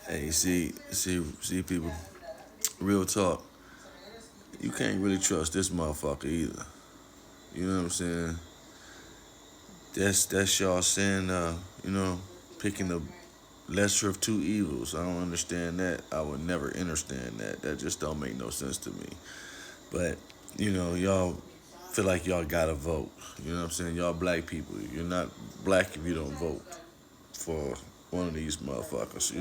Hey, see, people. Real talk. You can't really trust this motherfucker either. You know what I'm saying? That's y'all saying, picking the lesser of two evils. I don't understand that. I would never understand that. That just don't make no sense to me. But y'all feel like y'all gotta vote. You know what I'm saying? Y'all black people. You're not black if you don't vote for one of these motherfuckers.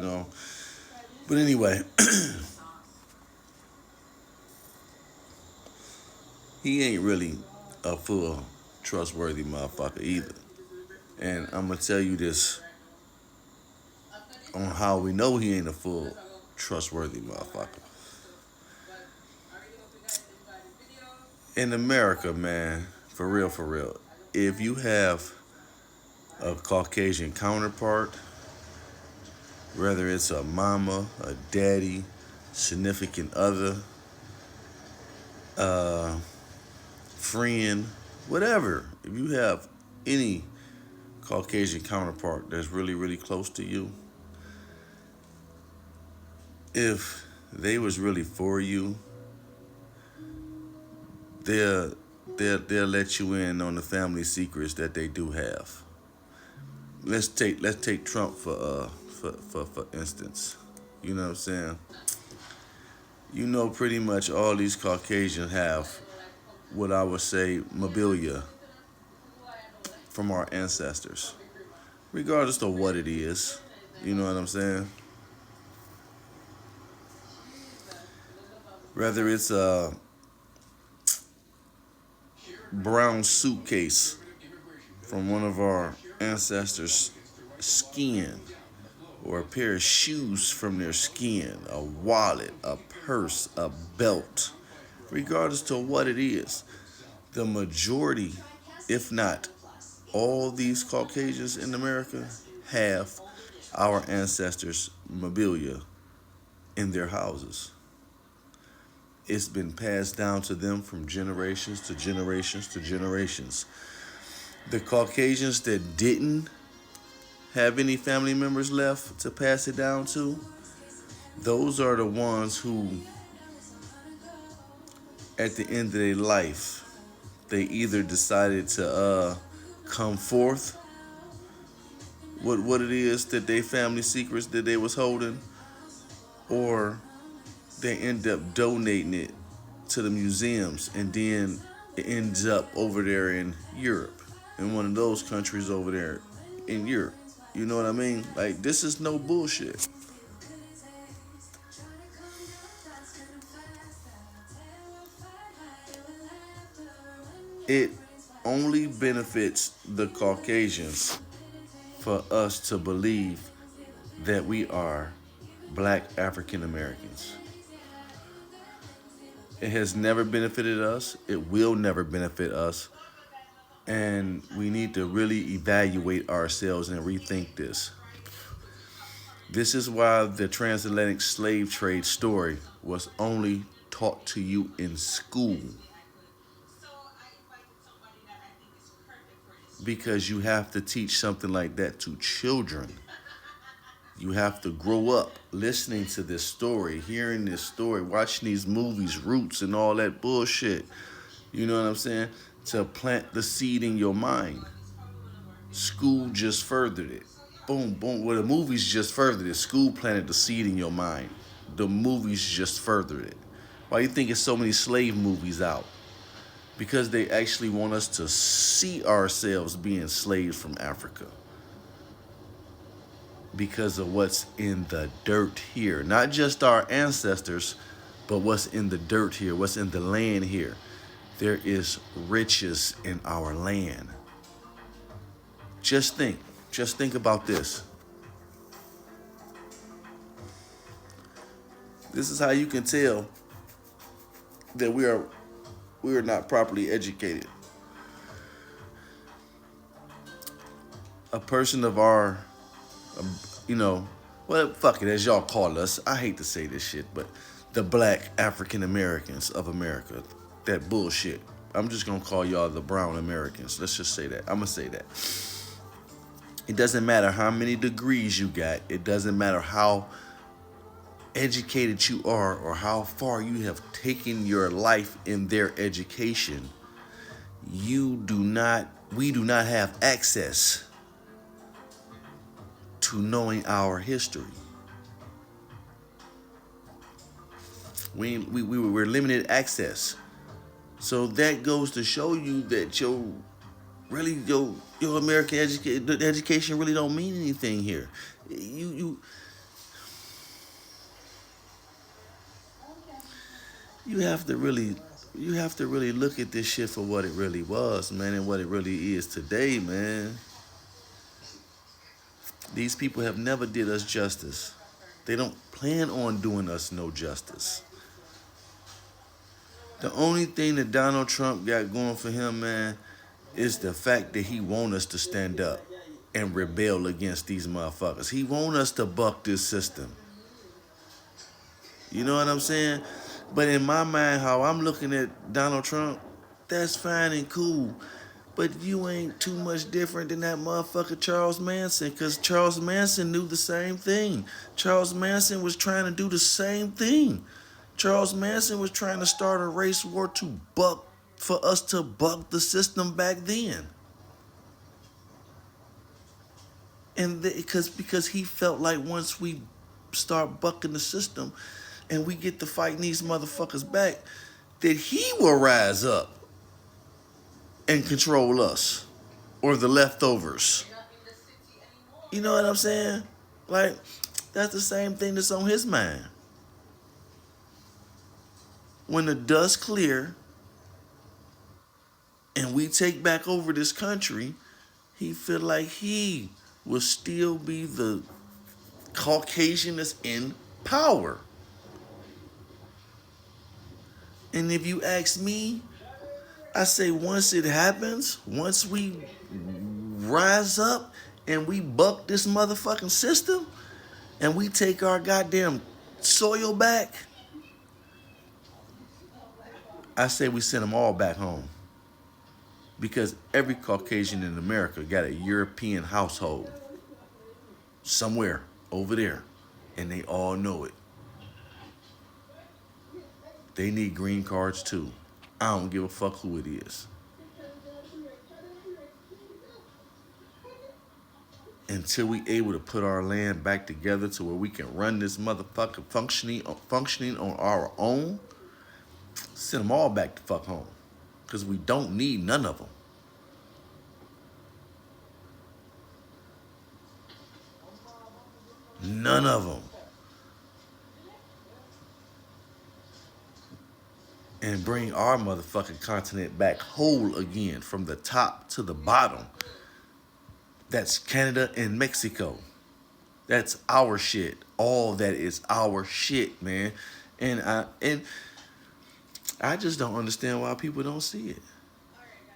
But anyway, he ain't really a full trustworthy motherfucker either. And I'm gonna tell you this on how we know he ain't a full trustworthy motherfucker. In America, man, for real, if you have a Caucasian counterpart, whether it's a mama, a daddy, significant other, uh, friend, whatever, if you have any Caucasian counterpart that's really, really close to you, if they was really for you, they'll they'll let you in on the family secrets that they do have. Let's take Trump for instance. You know what I'm saying? Pretty much all these Caucasians have what I would say mobilia from our ancestors, regardless of what it is. You know what I'm saying? Whether it's a brown suitcase from one of our ancestors' skin, or a pair of shoes from their skin, a wallet, a purse, a belt, regardless to what it is, the majority, if not all these Caucasians in America, have our ancestors' mobilia in their houses. It's been passed down to them from generations to generations to generations. The Caucasians that didn't have any family members left to pass it down to, those are the ones who, at the end of their life, they either decided to come forth with what it is that they family secrets that they was holding, or they end up donating it to the museums, and then it ends up over there in Europe, in one of those countries over there in Europe. You know what I mean? Like, this is no bullshit. It only benefits the Caucasians for us to believe that we are black African Americans. It has never benefited us. It will never benefit us. And we need to really evaluate ourselves and rethink this. This is why the transatlantic slave trade story was only taught to you in school, because you have to teach something like that to children. You have to grow up listening to this story, hearing this story, watching these movies, Roots, and all that bullshit. You know what I'm saying? To plant the seed in your mind. School just furthered it. Boom, boom. Well, the movies just furthered it. School planted the seed in your mind. The movies just furthered it. Why do you think there's so many slave movies out? Because they actually want us to see ourselves being slaves from Africa, because of what's in the dirt here. Not just our ancestors, but what's in the dirt here, what's in the land here. There is riches in our land. Just think. Just think about this. This is how you can tell that we are not properly educated. A person of our, um, you know, well, fuck it, as y'all call us. I hate to say this shit, but the black African Americans of America, that bullshit. I'm just gonna call y'all the brown Americans. Let's just say that. I'm gonna say that. It doesn't matter how many degrees you got. It doesn't matter how educated you are or how far you have taken your life in their education, we do not have access to knowing our history. We're limited access. So that goes to show you that your American education really don't mean anything here. You you have to really look at this shit for what it really was, man, and what it really is today, man. These people have never did us justice. They don't plan on doing us no justice. The only thing that Donald Trump got going for him, man, is the fact that he want us to stand up and rebel against these motherfuckers. He want us to buck this system. You know what I'm saying? But in my mind, how I'm looking at Donald Trump, that's fine and cool. But you ain't too much different than that motherfucker Charles Manson, because Charles Manson knew the same thing. Charles Manson was trying to do the same thing. Charles Manson was trying to start a race war for us to buck the system back then. And because he felt like once we start bucking the system and we get to fighting these motherfuckers back, that he will rise up and control us or the leftovers. You know what I'm saying? Like, that's the same thing that's on his mind. When the dust clear and we take back over this country, he feel like he will still be the Caucasian that's in power. And if you ask me, I say once it happens, once we rise up and we buck this motherfucking system and we take our goddamn soil back, I say we send them all back home. Because every Caucasian in America got a European household somewhere over there, and they all know it. They need green cards too. I don't give a fuck who it is. Until we able to put our land back together to where we can run this motherfucker functioning on our own, send them all back to fuck home. Because we don't need none of them. None of them. And bring our motherfucking continent back whole again from the top to the bottom. That's Canada and Mexico. That's our shit. All that is our shit, man. And I just don't understand why people don't see it.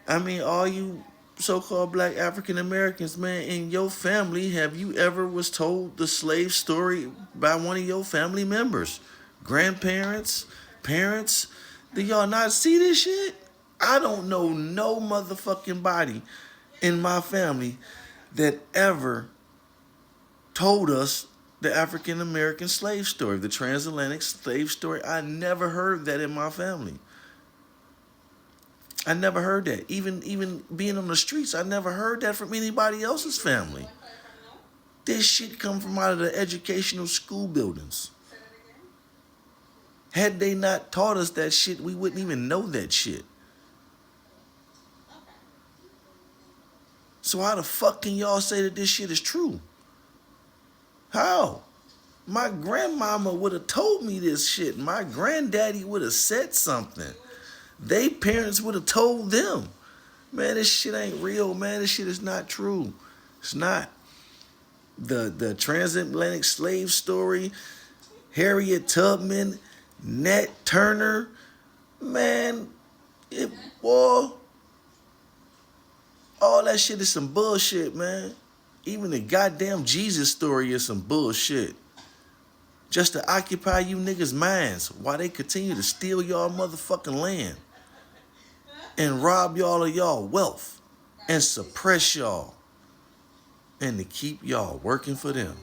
I mean, all you so-called black African Americans, man, in your family, have you ever was told the slave story by one of your family members? Grandparents? Parents? Do y'all not see this shit? I don't know no motherfucking body in my family that ever told us the African American slave story, the transatlantic slave story. I never heard that in my family. I never heard that. Even being on the streets, I never heard that from anybody else's family. This shit come from out of the educational school buildings. Had they not taught us that shit, we wouldn't even know that shit. So how the fuck can y'all say that this shit is true? How? My grandmama would have told me this shit. My granddaddy would have said something. They parents would have told them. Man, this shit ain't real, man. This shit is not true. It's not. The transatlantic slave story, Harriet Tubman, Nat Turner, man, boy, all that shit is some bullshit, man. Even the goddamn Jesus story is some bullshit. Just to occupy you niggas' minds while they continue to steal y'all motherfucking land and rob y'all of y'all wealth and suppress y'all and to keep y'all working for them.